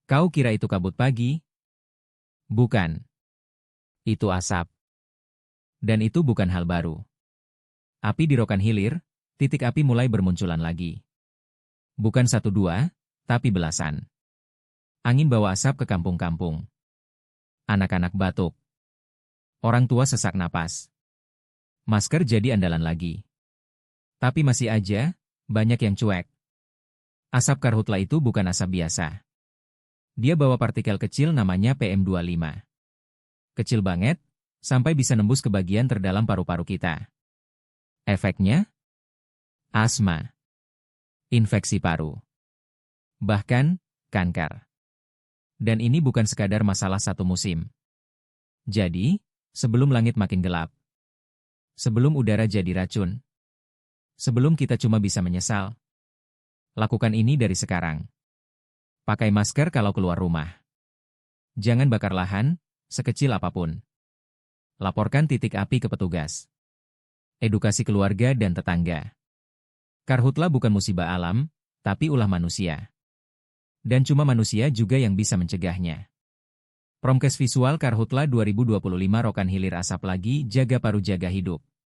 Kau kira itu kabut pagi? Bukan. Itu asap. Dan itu bukan hal baru. Api di Rokan Hilir, titik api mulai bermunculan lagi. Bukan satu dua, tapi belasan. Angin bawa asap ke kampung-kampung. Anak-anak batuk. Orang tua sesak napas. Masker jadi andalan lagi. Tapi masih aja, banyak yang cuek. Asap karhutla itu bukan asap biasa. Dia bawa partikel kecil namanya PM25. Kecil banget, sampai bisa nembus ke bagian terdalam paru-paru kita. Efeknya? Asma. Infeksi paru. Bahkan, kanker. Dan ini bukan sekadar masalah satu musim. Jadi, sebelum langit makin gelap. Sebelum udara jadi racun. Sebelum kita cuma bisa menyesal. Lakukan ini dari sekarang. Pakai masker kalau keluar rumah. Jangan bakar lahan, sekecil apapun. Laporkan titik api ke petugas. Edukasi keluarga dan tetangga. Karhutla bukan musibah alam, tapi ulah manusia. Dan cuma manusia juga yang bisa mencegahnya. Promkes Visual Karhutla 2025 Rokan Hilir asap lagi, jaga paru jaga hidup.